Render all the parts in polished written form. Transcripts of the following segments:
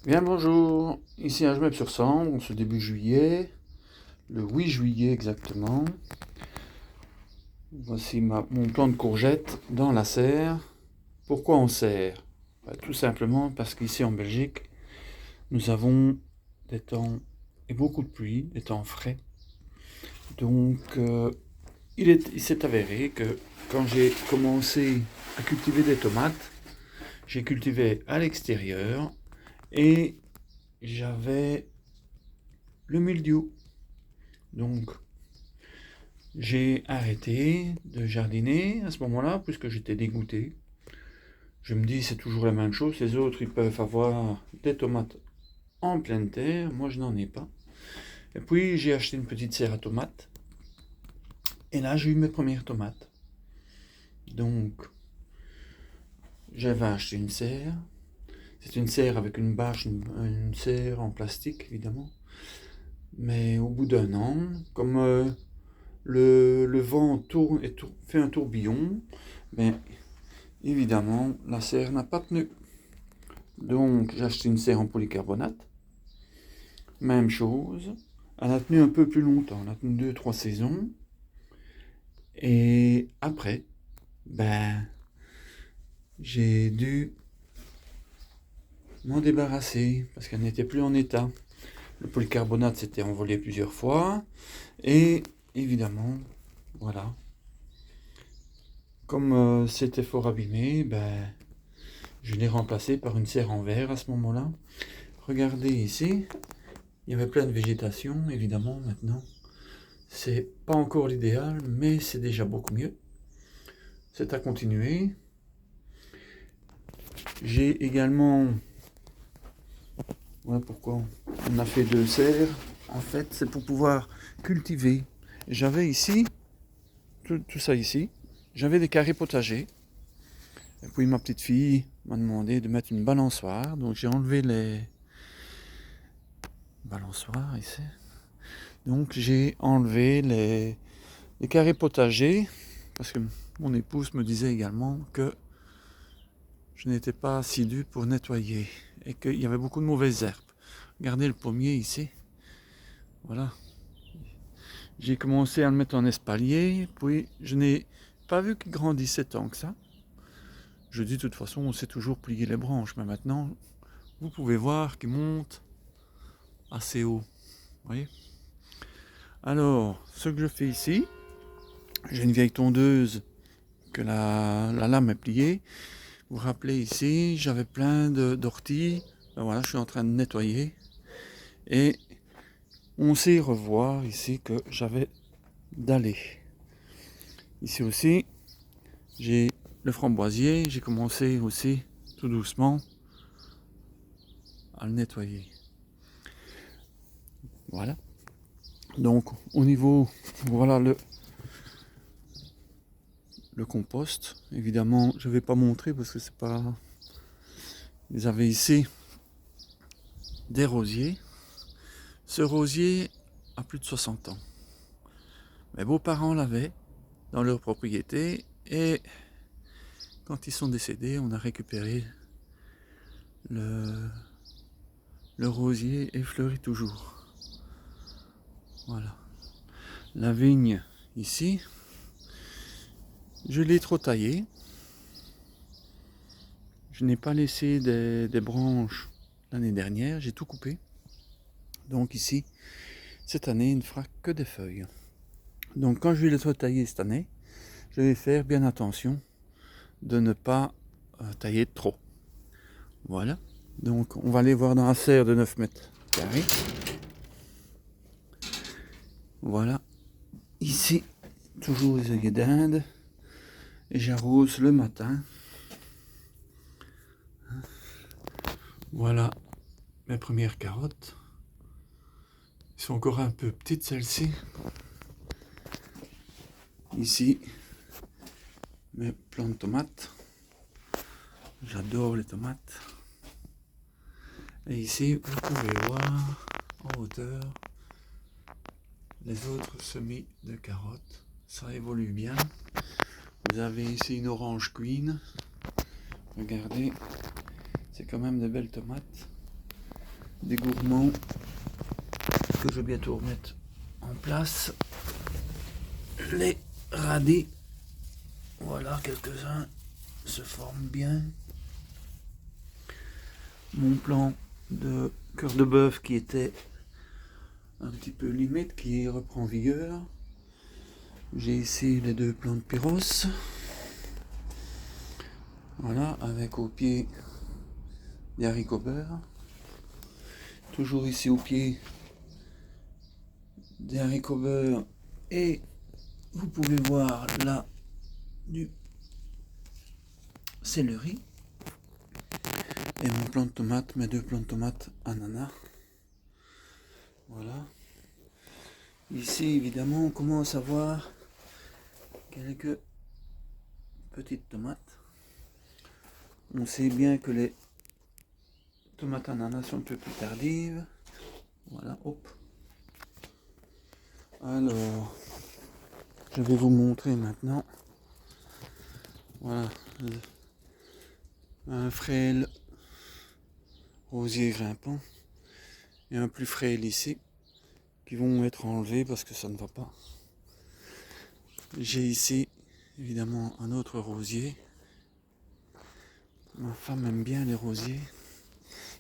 Bien bonjour, ici à Jemep-sur-Sambre, en ce début juillet, le 8 juillet exactement. Voici mon plant de courgettes dans la serre. Pourquoi on serre? Tout simplement parce qu'ici en Belgique, nous avons des temps et beaucoup de pluie, des temps frais. Donc il s'est avéré que quand j'ai commencé à cultiver des tomates, j'ai cultivé à l'extérieur et j'avais le mildiou. Donc, j'ai arrêté de jardiner à ce moment-là, puisque j'étais dégoûté. Je me dis, c'est toujours la même chose. Les autres, ils peuvent avoir des tomates en pleine terre. Moi, je n'en ai pas. Et puis, j'ai acheté une petite serre à tomates. Et là, j'ai eu mes premières tomates. Donc, j'avais acheté une serre. C'est une serre avec une bâche, une serre en plastique, évidemment. Mais au bout d'un an, comme le vent tourne et fait un tourbillon, ben, évidemment, la serre n'a pas tenu. Donc, j'ai acheté une serre en polycarbonate. Même chose. Elle a tenu un peu plus longtemps. Elle a tenu 2-3 saisons. Et après, ben, j'ai dû m'en débarrasser parce qu'elle n'était plus en état. Le polycarbonate s'était envolé plusieurs fois. Et évidemment, voilà. Comme c'était fort abîmé, ben, je l'ai remplacé par une serre en verre à ce moment-là. Regardez ici, il y avait plein de végétation, évidemment, maintenant. C'est pas encore l'idéal, mais c'est déjà beaucoup mieux. C'est à continuer. J'ai également... Ouais, pourquoi on a fait 2 serres? En fait, c'est pour pouvoir cultiver. J'avais ici, tout ça ici, j'avais des carrés potagers. Et puis ma petite fille m'a demandé de mettre une balançoire. Donc j'ai enlevé les balançoires ici. Donc j'ai enlevé les carrés potagers parce que mon épouse me disait également que je n'étais pas assidu pour nettoyer et qu'il y avait beaucoup de mauvaises herbes. Regardez le pommier ici. Voilà. J'ai commencé à le mettre en espalier, puis je n'ai pas vu qu'il grandissait tant que ça. Je dis de toute façon, on sait toujours plier les branches, mais maintenant, vous pouvez voir qu'il monte assez haut. Vous voyez? Alors, ce que je fais ici, j'ai une vieille tondeuse que la lame est pliée. Vous vous rappelez ici, j'avais plein d'orties. Ben voilà, je suis en train de nettoyer. Et on sait revoir ici que j'avais dallé. Ici aussi, j'ai le framboisier. J'ai commencé aussi tout doucement à le nettoyer. Voilà. Donc au niveau, voilà le compost. Évidemment, je ne vais pas montrer parce que c'est pas... Vous avez ici des rosiers. Ce rosier a plus de 60 ans. Mes beaux-parents l'avaient dans leur propriété et quand ils sont décédés, on a récupéré le rosier et fleurit toujours. Voilà. La vigne ici, je l'ai trop taillée. Je n'ai pas laissé des branches l'année dernière, j'ai tout coupé. Donc ici, cette année, il ne fera que des feuilles. Donc quand je vais le tailler cette année, je vais faire bien attention de ne pas tailler trop. Voilà. Donc on va aller voir dans la serre de 9 mètres carrés. Voilà. Ici, toujours les œillets d'Inde. Et j'arrose le matin. Voilà mes premières carottes. Elles sont encore un peu petites celles-ci. Ici, mes plants de tomates. J'adore les tomates. Et ici, vous pouvez voir en hauteur les autres semis de carottes. Ça évolue bien. Vous avez ici une orange queen. Regardez, c'est quand même de belles tomates. des gourmands que je vais bientôt remettre en place. Les radis, voilà, quelques-uns se forment bien. Mon plan de cœur de bœuf qui était un petit peu limite, qui reprend vigueur. J'ai ici les 2 plants de pyros. Voilà, avec au pied des haricots beurre. Toujours ici au pied des haricots beurre. Et vous pouvez voir là du céleri. Et mon plant de tomate, mes 2 plants de tomates ananas. Voilà. Ici, évidemment, on commence à voir quelques petites tomates. On sait bien que les tomates ananas sont un peu plus tardives. Voilà, hop. Alors, je vais vous montrer maintenant. Voilà, un frêle rosier grimpant et un plus frêle ici qui vont être enlevés parce que ça ne va pas. J'ai ici évidemment un autre rosier. Ma femme aime bien les rosiers.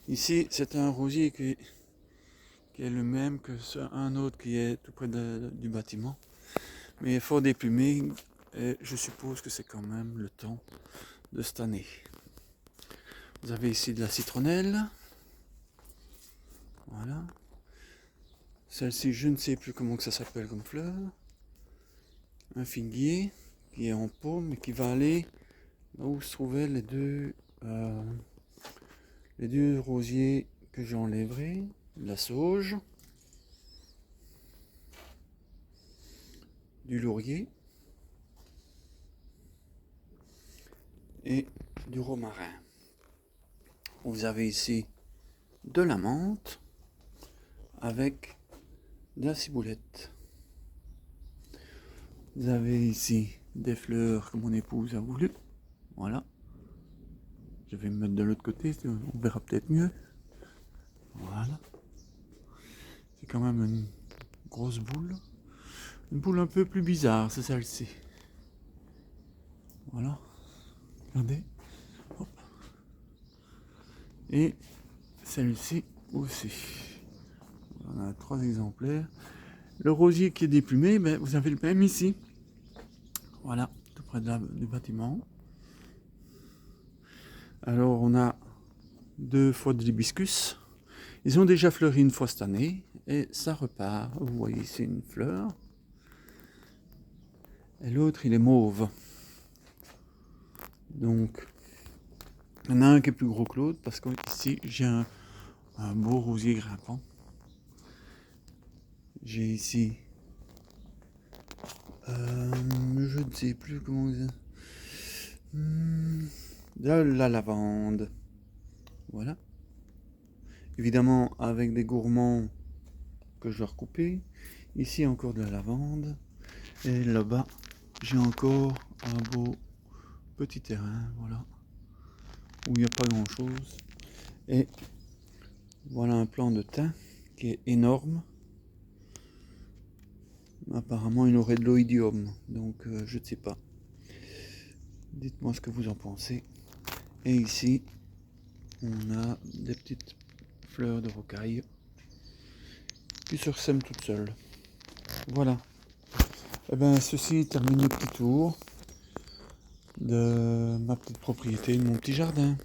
Ici, c'est un rosier qui est le même que un autre qui est tout près du bâtiment. Mais fort déplumé, et je suppose que c'est quand même le temps de cette année. Vous avez ici de la citronnelle. Voilà. Celle-ci, je ne sais plus comment que ça s'appelle comme fleur. Un figuier qui est en paume et qui va aller là où se trouvaient les deux rosiers que j'enlèverai. La sauge, du laurier et du romarin. Vous avez ici de la menthe avec de la ciboulette. Vous avez ici des fleurs que mon épouse a voulu. Voilà. Je vais me mettre de l'autre côté, on verra peut-être mieux. Voilà. C'est quand même une grosse boule. Une boule un peu plus bizarre, c'est celle-ci. Voilà. Regardez. Hop. Et celle-ci aussi. On a 3 exemplaires. Le rosier qui est déplumé, ben, vous avez le même ici. Voilà, tout près du bâtiment. Alors on a 2 fois de l'hibiscus. Ils ont déjà fleuri une fois cette année. Et ça repart. Vous voyez ici une fleur. Et l'autre il est mauve. Donc il y en a un qui est plus gros que l'autre parce qu'ici j'ai un beau rosier grimpant. J'ai ici je ne sais plus comment dire. De la lavande. Voilà. Évidemment avec des gourmands que je dois recouper. Ici encore de la lavande. Et là-bas j'ai encore un beau petit terrain. Voilà. Où il n'y a pas grand chose. Et voilà un plant de thym qui est énorme. Apparemment il aurait de l'oïdium. Donc je ne sais pas. Dites-moi ce que vous en pensez. Et ici, on a des petites fleurs de rocaille qui se ressèment toutes seules. Voilà. Et bien, ceci termine le petit tour de ma petite propriété, de mon petit jardin.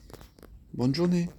Bonne journée.